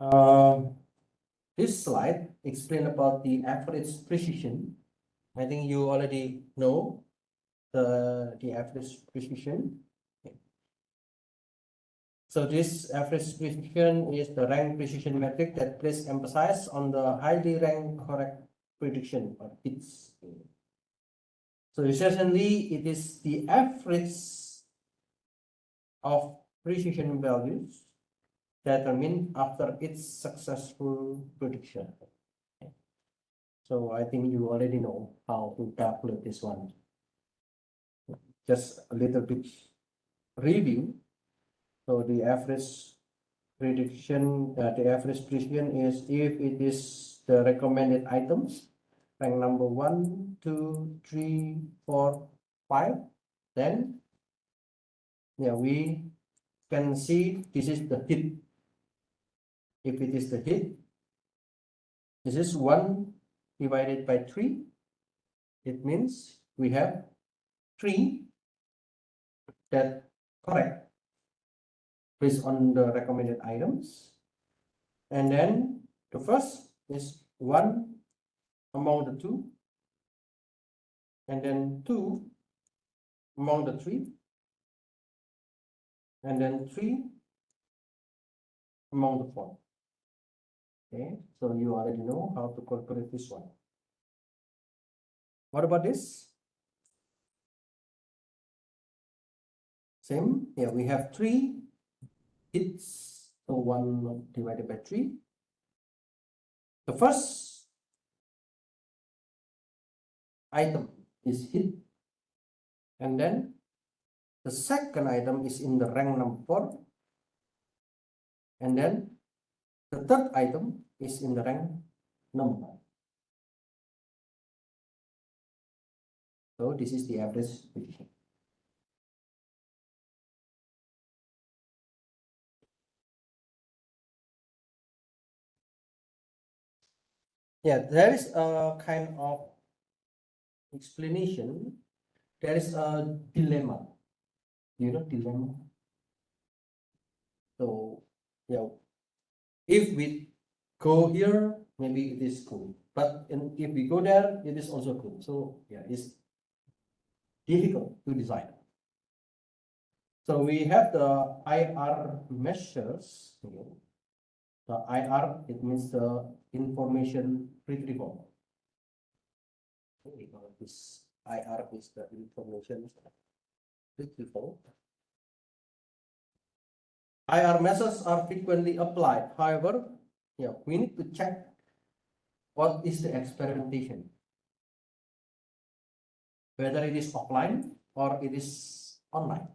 Uh, this slide explain about the average precision. I think you already know the average precision. So this average precision is the rank precision metric that places emphasis on the highly ranked correct prediction or hits. So essentially, it is the average of precision values determined after its successful prediction. So I think you already know how to calculate this one. Just a little bit review. So the average prediction, the average precision is if it is the recommended items, rank number 1, 2, 3, 4, 5, then we can see this is the hit. If it is the hit, this is 1 divided by 3. It means we have 3 that correct based on the recommended items. And then the first is 1 among the 2, and then 2 among the 3, and then 3 among the 4. Okay, so you already know how to calculate this one. What about this? Same, we have 3 hits, so 1 divided by 3. The first item is hit, and then the second item is in the rank number 4, and then the third item is in the rank number 9. So this is the average precision. There is a kind of explanation. There is a dilemma. You know dilemma? So if we go here, maybe it is cool. But if we go there, it is also cool. So it's difficult to decide. So we have the IR measures here. The IR, it means the information retrieval. This IR is the information retrieval. IR methods are frequently applied. However, we need to check what is the experimentation, whether it is offline or it is online.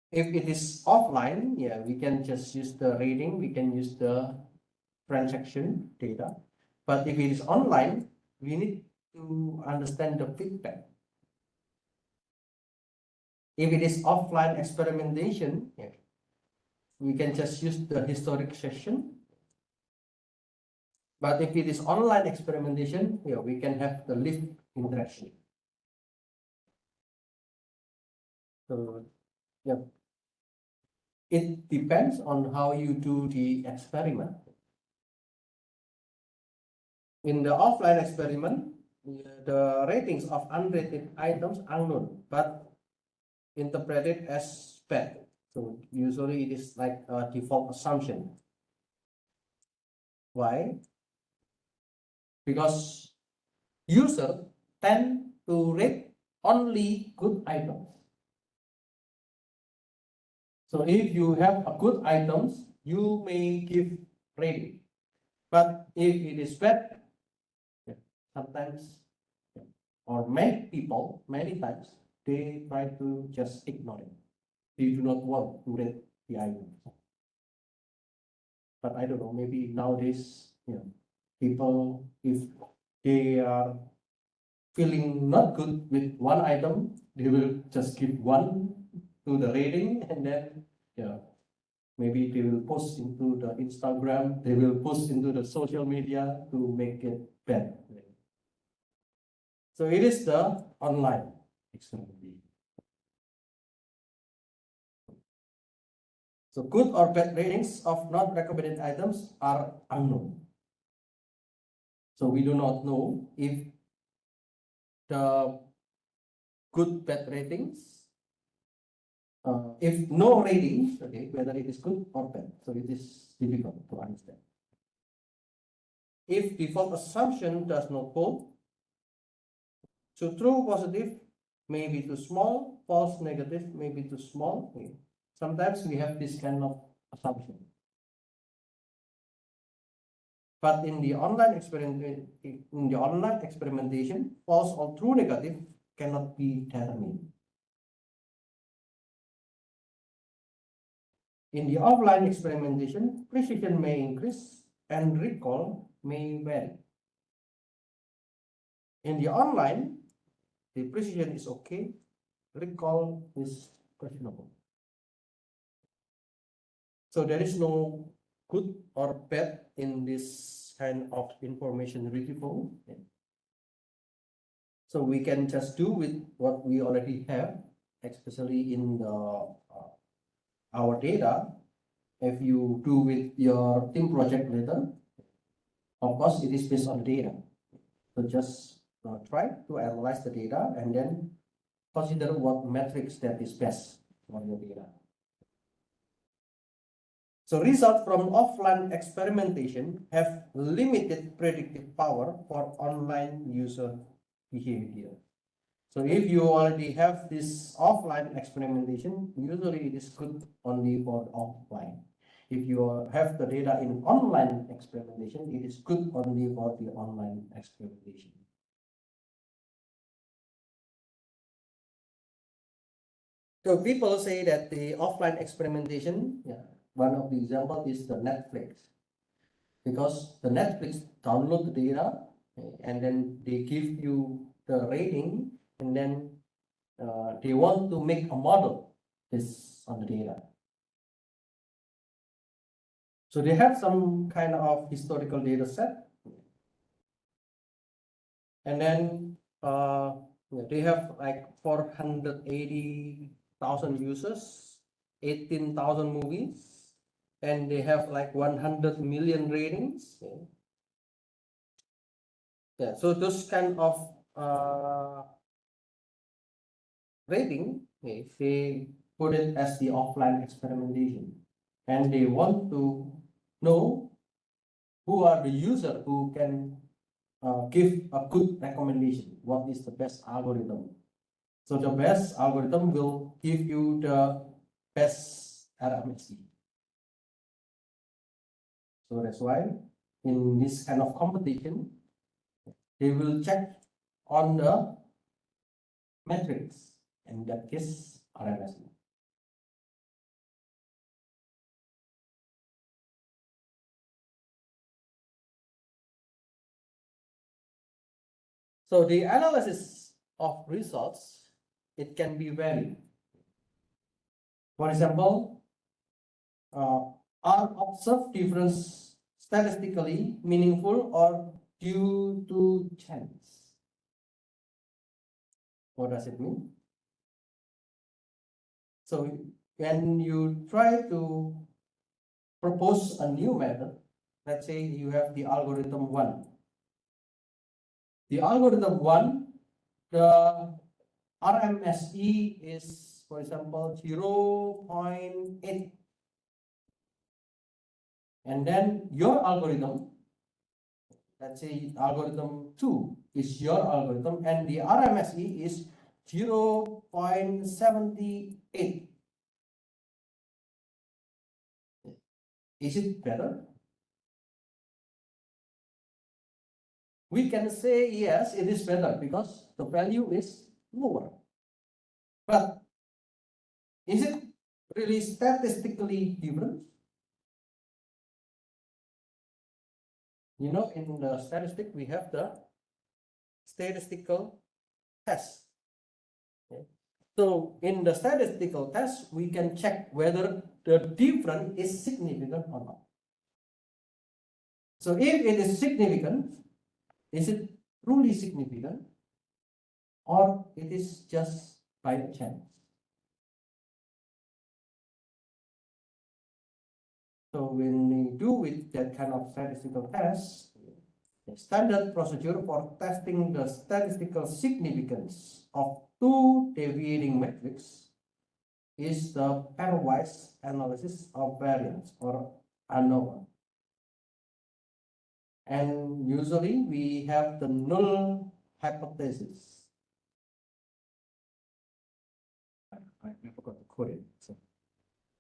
If it is offline, we can just use the rating, we can use the transaction data. But if it is online, we need to understand the feedback. If it is offline experimentation, we can just use the historic session. But if it is online experimentation, we can have the live interaction. So it depends on how you do the experiment. In the offline experiment, the ratings of unrated items are known, but interpreted as bad. So usually it is like a default assumption. Why? Because users tend to rate only good items. So if you have a good items, you may give rating. But if it is bad, sometimes or many times, they try to just ignore it. They do not want to rate the item. But I don't know, maybe nowadays, people, if they are feeling not good with one item, they will just give 1 to the rating, and then maybe they will post into the Instagram, they will post into the social media to make it bad. So it is the online experimentation. So good or bad ratings of not recommended items are unknown. So we do not know if the good bad ratings, if no ratings, okay, whether it is good or bad. So it is difficult to understand. If default assumption does not hold, so true positive may be too small, false negative may be too small. Okay. Sometimes we have this kind of assumption. But in the online experimentation, false or true negative cannot be determined. In the offline experimentation, precision may increase and recall may vary. In the online, the precision is okay, recall is questionable. So there is no good or bad in this kind of information retrieval. So we can just do with what we already have, especially in the our data. If you do with your team project later, of course it is based on data. So just try to analyze the data and then consider what metrics that is best for your data. So results from offline experimentation have limited predictive power for online user behavior. So if you already have this offline experimentation, usually it is good only for offline. If you have the data in online experimentation, it is good only for the online experimentation. So people say that the offline experimentation, one of the examples is the Netflix, because the Netflix download the data and then they give you the rating, and then they want to make a model based on the data. So they have some kind of historical data set, and then they have like 480,000 users, 18,000 movies, and they have like 100 million ratings. Yeah, so those kind of rating, they put it as the offline experimentation, and they want to know who are the user who can give a good recommendation. What is the best algorithm? So the best algorithm will give you the best RMSE. So that's why in this kind of competition, they will check on the metrics, in that case, RMSE. So the analysis of results, it can be varied. For example, are observed difference statistically meaningful or due to chance? What does it mean? So when you try to propose a new method, let's say you have the algorithm 1. The algorithm 1, the RMSE is, for example, 0.8. And then your algorithm, let's say algorithm 2 is your algorithm, and the RMSE is 0.78. Is it better? We can say yes, it is better because the value is lower. But is it really statistically different? You know, in the statistic, we have the statistical test. Okay. So in the statistical test, we can check whether the difference is significant or not. So if it is significant, is it truly significant, or it is just by chance? So when we do with that kind of statistical test, the standard procedure for testing the statistical significance of two deviating metrics is the pairwise analysis of variance, or ANOVA. And usually we have the null hypothesis. I forgot to quote it.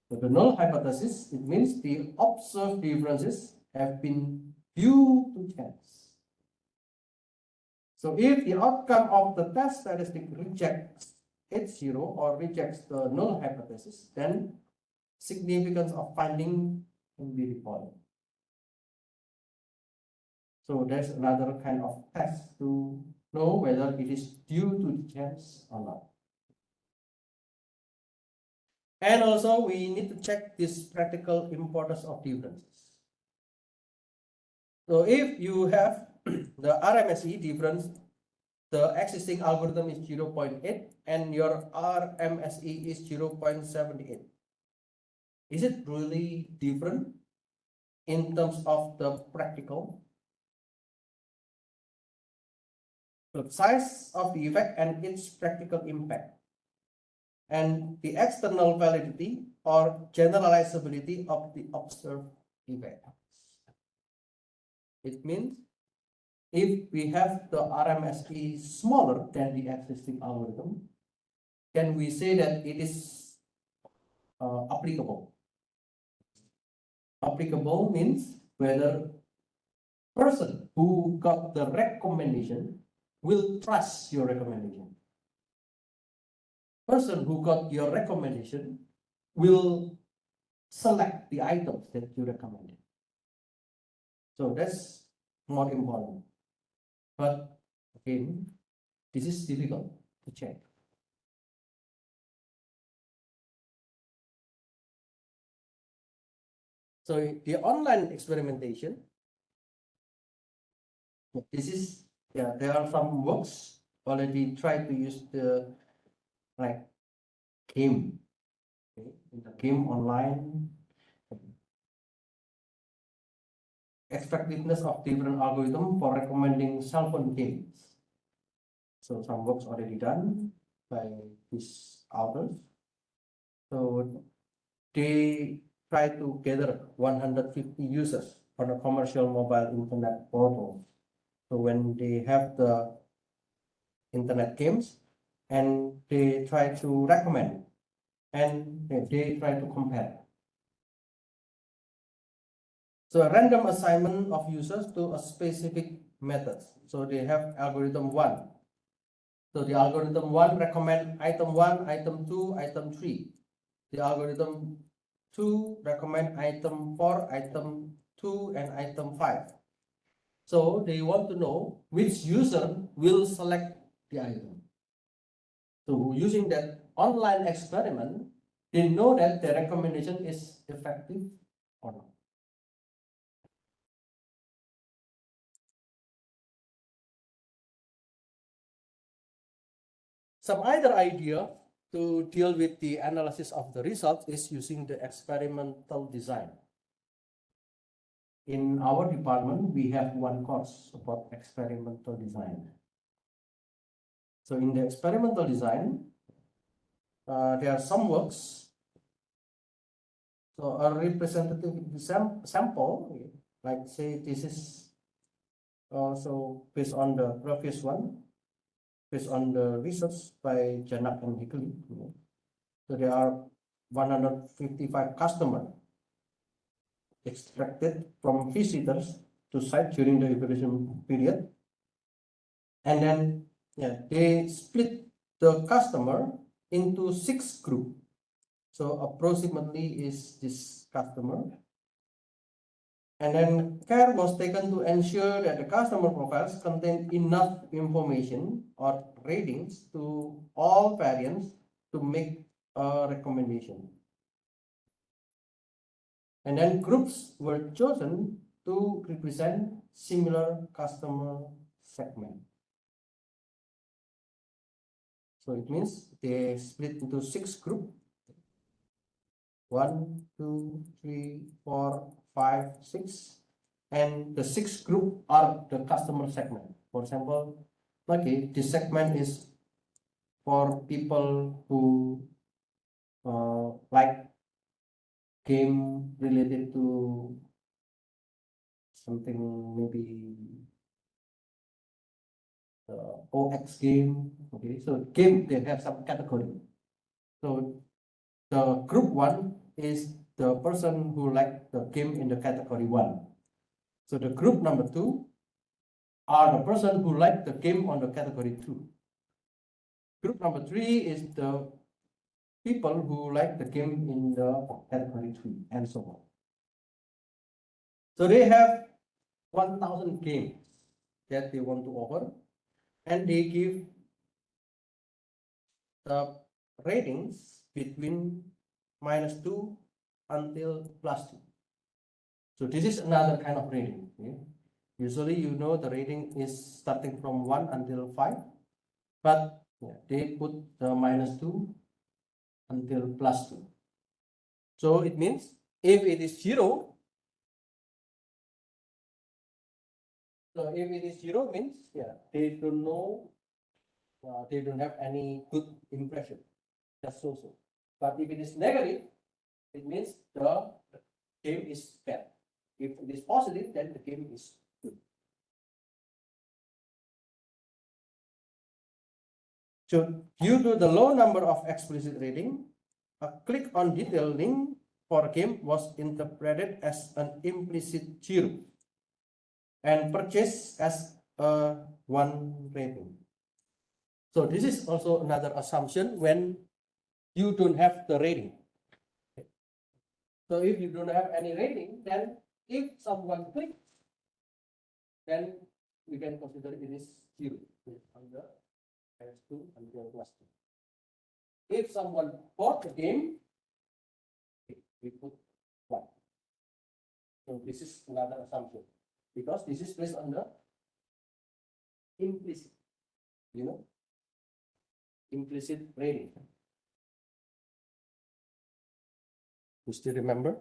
So the null hypothesis, it means the observed differences have been due to chance. So if the outcome of the test statistic rejects H0 or rejects the null hypothesis, then significance of finding can be reported. So there's another kind of test to know whether it is due to chance or not. And also we need to check this practical importance of differences. So if you have the RMSE difference, the existing algorithm is 0.8 and your RMSE is 0.78. Is it really different in terms of the practical? The size of the effect and its practical impact, and the external validity or generalizability of the observed effect. It means if we have the RMSE smaller than the existing algorithm, can we say that it is applicable? Applicable means whether person who got the recommendation will trust your recommendation. Person who got your recommendation will select the items that you recommended. So that's more important. But again, this is difficult to check. So the online experimentation, this is, there are some works already try to use the game, in the game online, effectiveness of different algorithms for recommending cell phone games. So some works already done by these authors. So they try to gather 150 users on a commercial mobile internet portal. So when they have the internet games, and they try to recommend, and they try to compare. So a random assignment of users to a specific method. So they have algorithm 1. So the algorithm 1 recommend item 1, item 2, item 3. The algorithm 2 recommend item 4, item 2, and item 5. So they want to know which user will select the item. So using that online experiment, they know that the recommendation is effective or not. Some other idea to deal with the analysis of the results is using the experimental design. In our department, we have one course about experimental design. So in the experimental design, there are some works. So a representative sample, like say this is also based on the previous one, based on the research by Janak and Hickley. So there are 155 customers extracted from visitors to site during the evaluation period. And then they split the customer into 6 groups. So approximately is this customer. And then care was taken to ensure that the customer profiles contain enough information or ratings to all variants to make a recommendation. And then groups were chosen to represent similar customer segment. So it means they split into 6 groups. 1, 2, 3, 4, 5, 6, and the sixth group are the customer segment. For example, okay, this segment is for people who like game related to something, maybe OX game. Okay, so game, they have some category. So the group 1 is the person who like the game in the category 1. So the group number 2 are the person who like the game on the category 2. Group number 3 is the people who like the game in the category 3, and so on. So they have 1,000 games that they want to offer, and they give the ratings between -2 until +2. So this is another kind of rating. Okay? Usually, you know, the rating is starting from 1 until 5, but they put the -2 until +2. So it means if it is 0, so if it is 0 means they don't know, they don't have any good impression, just so. But if it is negative, it means the game is bad. If it is positive, then the game is good. So due to the low number of explicit rating, a click on detail link for a game was interpreted as an implicit 0 and purchased as a 1 rating. So this is also another assumption when you don't have the rating. So if you don't have any rating, then if someone clicks, then we can consider it is 0 on the -2 until +2. If someone bought the game, we put 1. So this is another assumption, because this is based on the implicit, implicit rating. You still remember?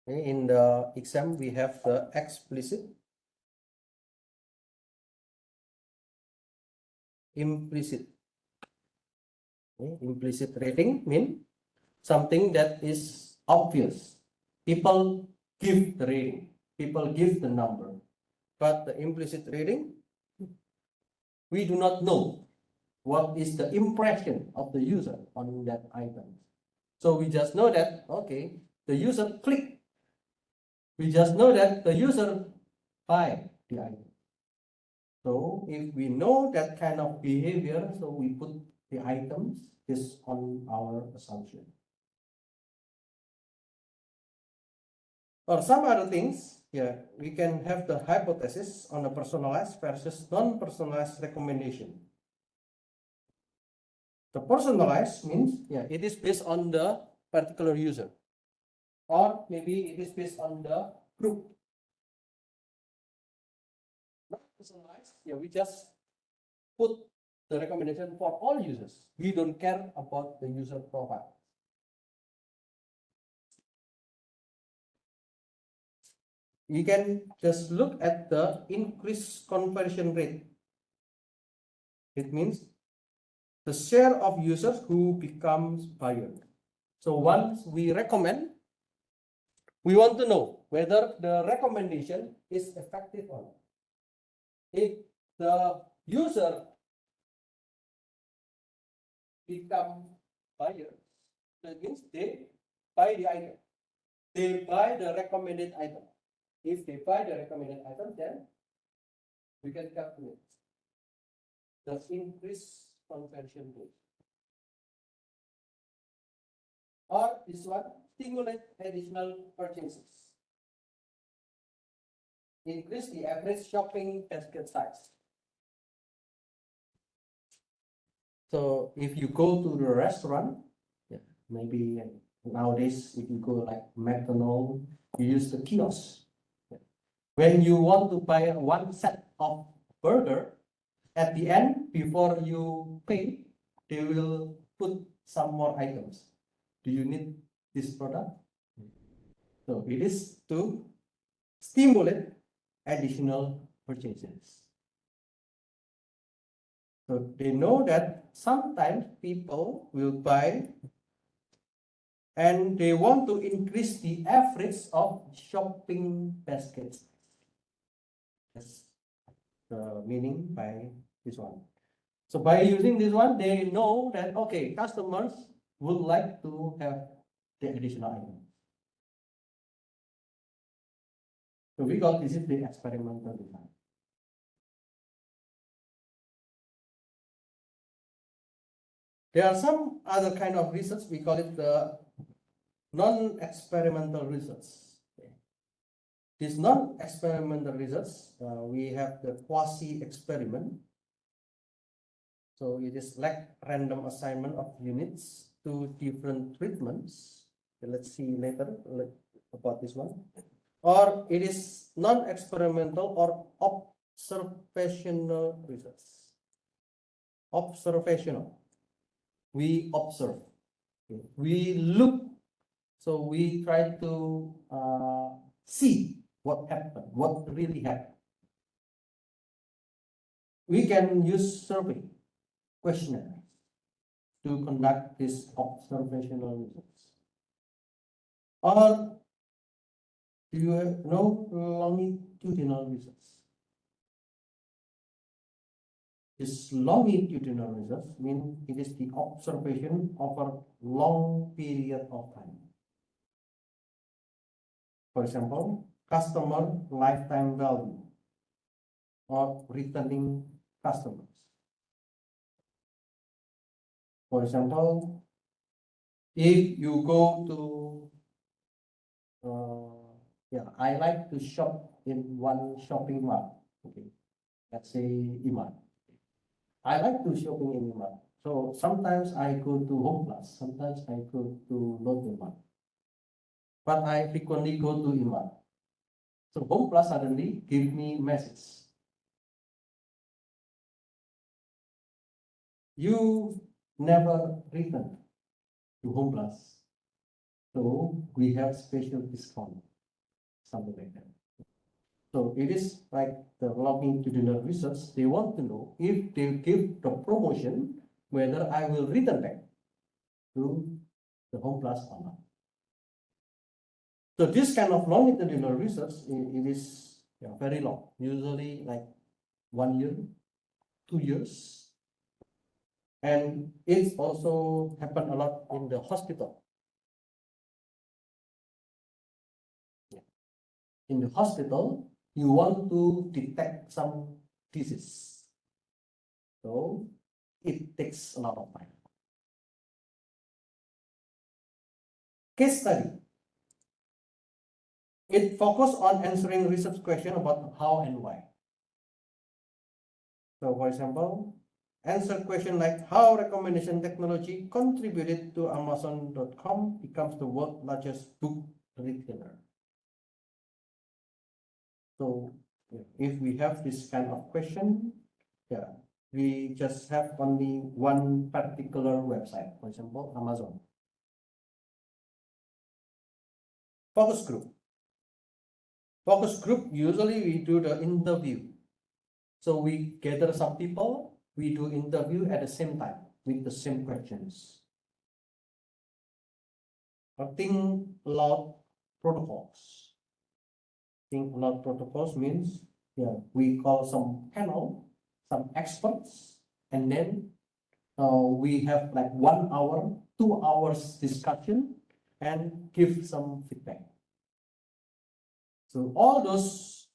Okay, in the exam, we have the explicit, implicit. Okay, implicit rating means something that is obvious. People give the rating, people give the number, but the implicit rating, we do not know what is the impression of the user on that item. So we just know that, okay, the user click. We just know that the user buy the item. So if we know that kind of behavior, so we put the items based on our assumption. Or some other things, we can have the hypothesis on a personalized versus non-personalized recommendation. The personalized means, it is based on the particular user, or maybe it is based on the group. Not personalized, we just put the recommendation for all users. We don't care about the user profile. You can just look at the increased conversion rate. It means the share of users who becomes buyer. So once we recommend, we want to know whether the recommendation is effective or not. If the user become buyer, that means they buy the item. They buy the recommended item. If they buy the recommended item, then we can calculate the increased conversion rate. Or this one, stimulate additional purchases. Increase the average shopping basket size. So if you go to the restaurant, maybe nowadays if you go like McDonald's, you use the kiosk. When you want to buy one set of burger, at the end, before you pay, they will put some more items. Do you need this product? So it is to stimulate additional purchases. So they know that sometimes people will buy and they want to increase the average of shopping baskets. That's the meaning by this one. So by using this one, they know that, okay, customers would like to have the additional item. So we got this is the experimental design. There are some other kind of research, we call it the non-experimental research. This non-experimental research, we have the quasi-experiment. So it is like random assignment of units to different treatments. Okay, let's see later about this one. Or it is non-experimental or observational research. Observational. We observe. Okay. We look. So we try to see what happened, what really happened. We can use survey questionnaires to conduct this observational research. Or do you know longitudinal research? This longitudinal research means it is the observation over long period of time. For example, customer lifetime value or returning customers. For example, if you go to, I like to shop in one shopping mall. Okay, let's say Imart. I like to shopping in Imart. So sometimes I go to Home Plus, sometimes I go to Lotte Mart. But I frequently go to Imart. So Home Plus suddenly give me message. You never return to Home Plus. So we have special discount, something like that. So it is like the longitudinal research. They want to know if they give the promotion, whether I will return back to the Home Plus or not. So this kind of longitudinal research, it is very long, usually like 1 year, 2 years. And it's also happen a lot in the hospital. In the hospital, you want to detect some disease. So it takes a lot of time. Case study. It focuses on answering research questions about how and why. So for example, answer question like how recommendation technology contributed to Amazon.com becomes the world's largest book retailer. So if we have this kind of question, we just have only one particular website, for example, Amazon. Focus group. Focus group, usually we do the interview. So we gather some people, we do interview at the same time with the same questions. Think aloud protocols. Think aloud protocols means, we call some panel, some experts, and then we have like 1 hour, 2 hours discussion and give some feedback. So all those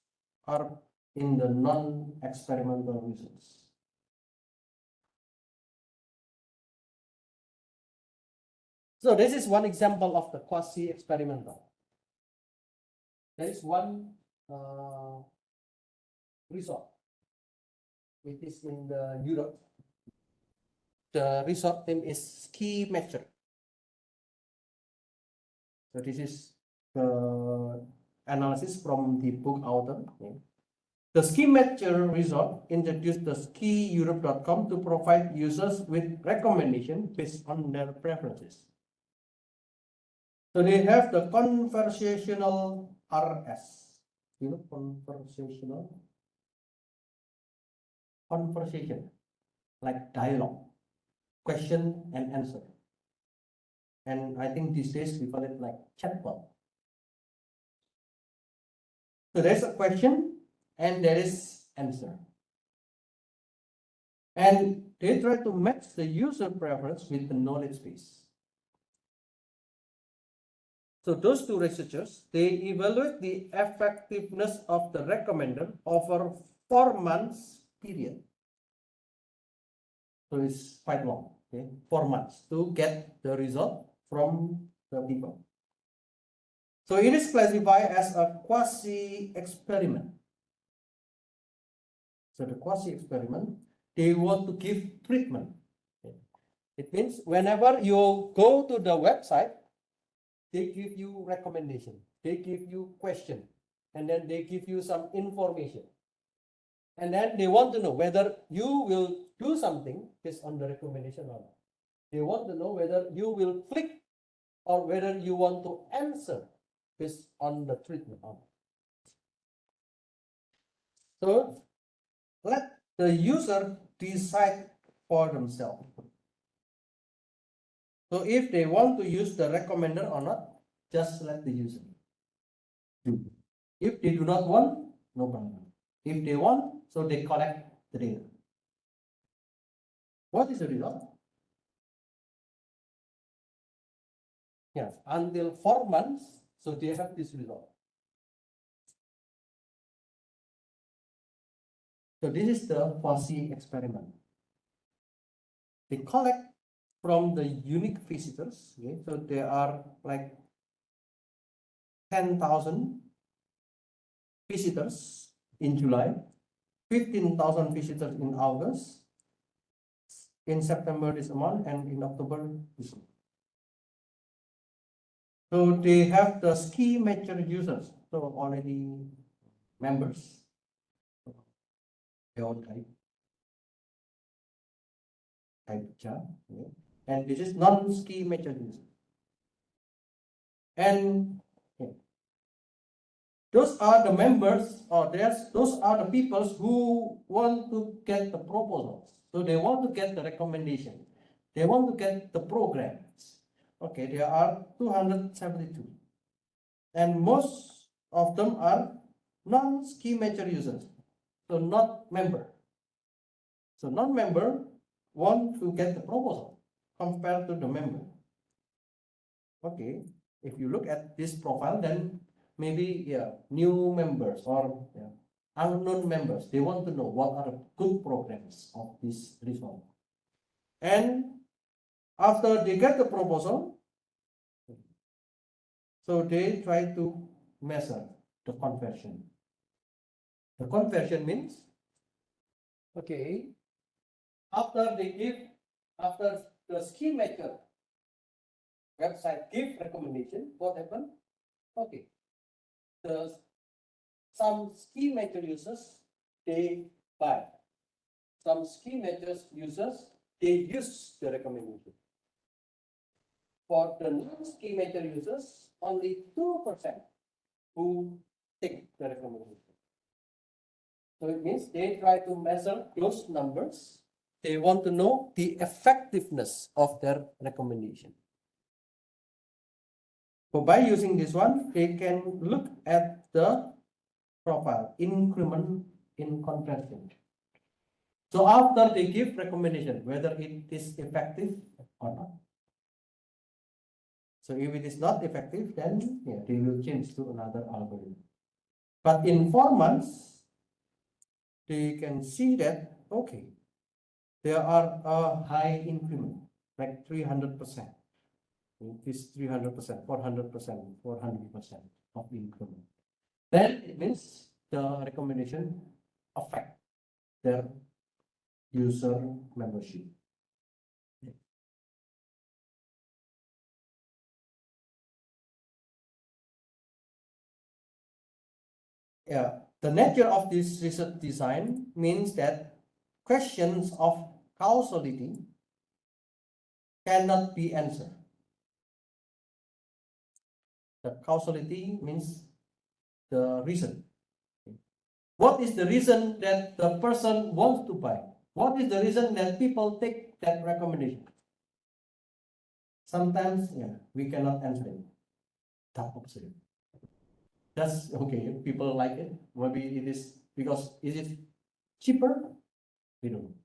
are in the non-experimental research. So this is one example of the quasi-experimental. There is one resort. It is in the Europe. The resort name is Ski Matcher. So this is the analysis from the book author. The Ski Matcher resort introduced the skieurope.com to provide users with recommendations based on their preferences. So they have the conversational RS. You know, conversation, like dialogue, question and answer. And I think these days we call it like chatbot. So there's a question and there is answer. And they try to match the user preference with the knowledge base. So those two researchers, they evaluate the effectiveness of the recommender over 4 months period. So it's quite long, okay? 4 months to get the result from the people. So it is classified as a quasi-experiment. So the quasi-experiment, they want to give treatment. It means whenever you go to the website, they give you recommendation, they give you question, and then they give you some information. And then they want to know whether you will do something based on the recommendation or not. They want to know whether you will click or whether you want to answer based on the treatment or not. So let the user decide for themselves. So if they want to use the recommender or not, just let the user do. If they do not want, no problem. If they want, so they collect the data. What is the result? Yes, until 4 months, so they have this result. So this is the quasi experiment. They collect from the unique visitors. Okay, so there are like 10,000 visitors in July, 15,000 visitors in August, in September this month, and in October this month. So they have the ski mature users, so already members. They all type chart, okay. And this is non-ski mature user. And okay, those are the members, or those are the people who want to get the proposals. So they want to get the recommendation. They want to get the programs. Okay, there are 272. And most of them are non-ski mature users, so not member. So non-member want to get the proposal compared to the member. Okay, if you look at this profile, then maybe new members or unknown members, they want to know what are the good programs of this result. And after they get the proposal, so they try to measure the conversion. The conversion means, okay, after the ski maker website give recommendation, what happened? Okay, some ski maker users, they buy. Some ski maker users, they use the recommendation. For the non-ski maker users, only 2% who take the recommendation. So it means they try to measure those numbers. They want to know the effectiveness of their recommendation. So by using this one, they can look at the profile increment in conversion. So after they give recommendation, whether it is effective or not. So if it is not effective, then they will change to another algorithm. But in 4 months, they can see that, okay, there are a high increment, like 300%. It is 300%, 400%, 400% of increment. Then it means the recommendation affect their user membership. Yeah, the nature of this research design means that questions of causality cannot be answered. The causality means the reason. What is the reason that the person wants to buy? What is the reason that people take that recommendation? Sometimes, we cannot answer it. Tough option. Just okay, people like it. Maybe it is because is it cheaper? We don't know.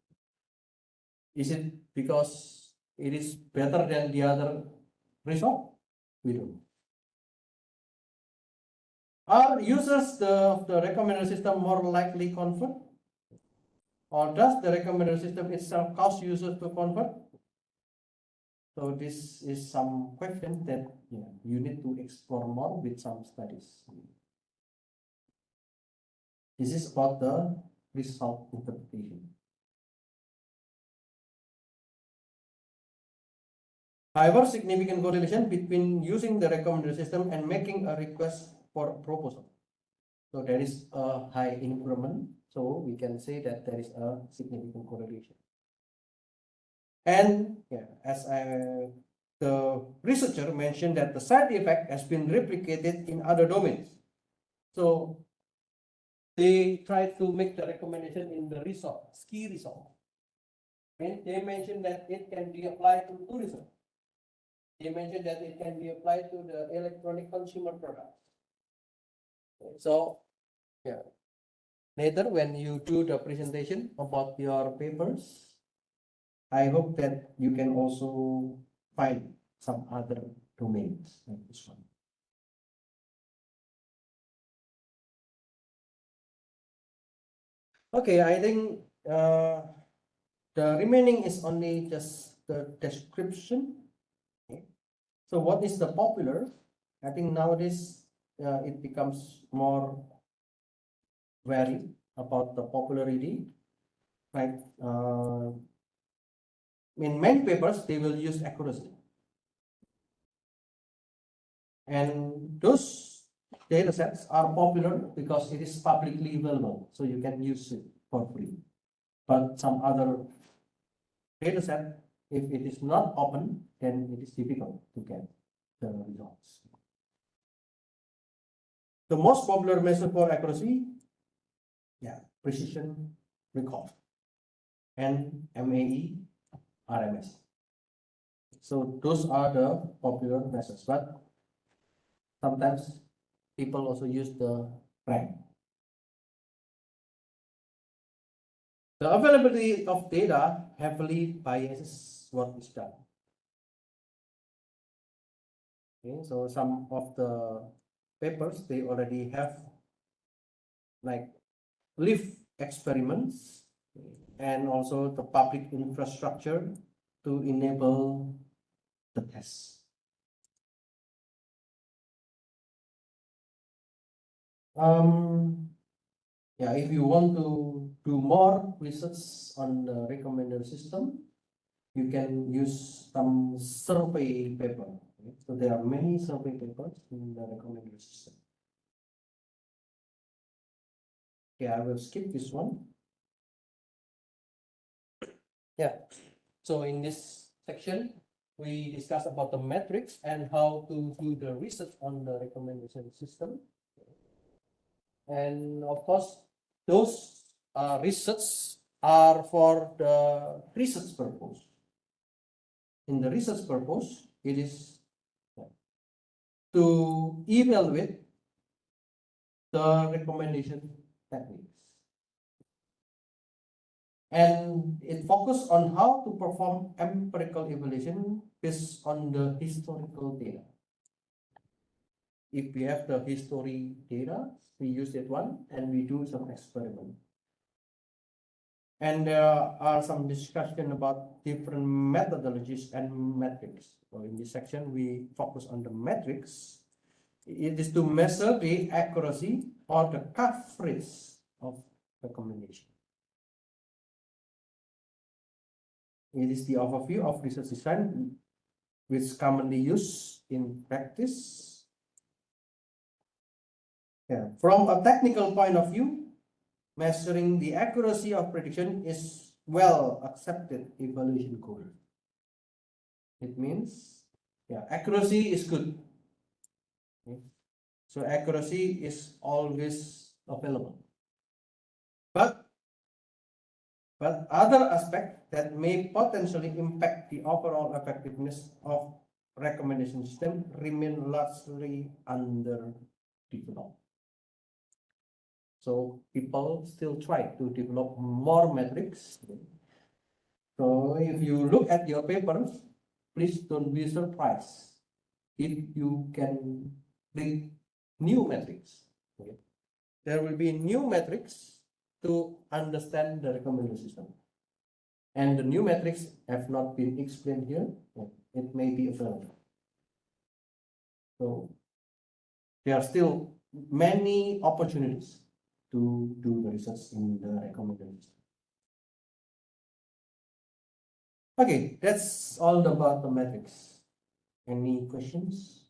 Is it because it is better than the other resort? We don't know. Are users of the recommender system more likely convert? Or does the recommender system itself cause users to convert? So this is some question that you need to explore more with some studies. This is about the result interpretation. However, significant correlation between using the recommender system and making a request for a proposal. So there is a high increment. So we can say that there is a significant correlation. And the researcher mentioned that the side effect has been replicated in other domains. So they tried to make the recommendation in the resort, ski resort. And they mentioned that it can be applied to tourism. They mentioned that it can be applied to the electronic consumer products. So, later when you do the presentation about your papers, I hope that you can also find some other domains like this one. Okay, I think the remaining is only just the description. Okay. So what is the popular? I think nowadays it becomes more varied about the popularity. Right? In many papers, they will use accuracy. And those data sets are popular because it is publicly available, so you can use it for free. But some other data set, if it is not open, then it is difficult to get the results. The most popular measure for accuracy, precision recall, and MAE, RMS. So those are the popular measures, but sometimes people also use the rank. The availability of data heavily biases what is done. Okay, so some of the papers, they already have like live experiments and also the public infrastructure to enable the test. If you want to do more research on the recommender system, you can use some survey paper. Okay? So there are many survey papers in the recommender system. Okay, I will skip this one. So in this section, we discuss about the metrics and how to do the research on the recommendation system. And of course, those research are for the research purpose. In the research purpose, it is to evaluate the recommendation techniques. And it focuses on how to perform empirical evaluation based on the historical data. If we have the history data, we use that one and we do some experiment. And there are some discussion about different methodologies and metrics. So in this section, we focus on the metrics. It is to measure the accuracy or the coverage of recommendation. It is the overview of research design, which commonly used in practice. From a technical point of view, measuring the accuracy of prediction is well accepted evaluation goal. It means, accuracy is good. Okay. So accuracy is always available. But other aspects that may potentially impact the overall effectiveness of recommendation system remain largely underdeveloped. So people still try to develop more metrics. So if you look at your papers, please don't be surprised if you can read new metrics. Okay. There will be new metrics to understand the recommendation system. And the new metrics have not been explained here. It may be available. So there are still many opportunities to do the research in the recommendation system. Okay, that's all about the metrics. Any questions?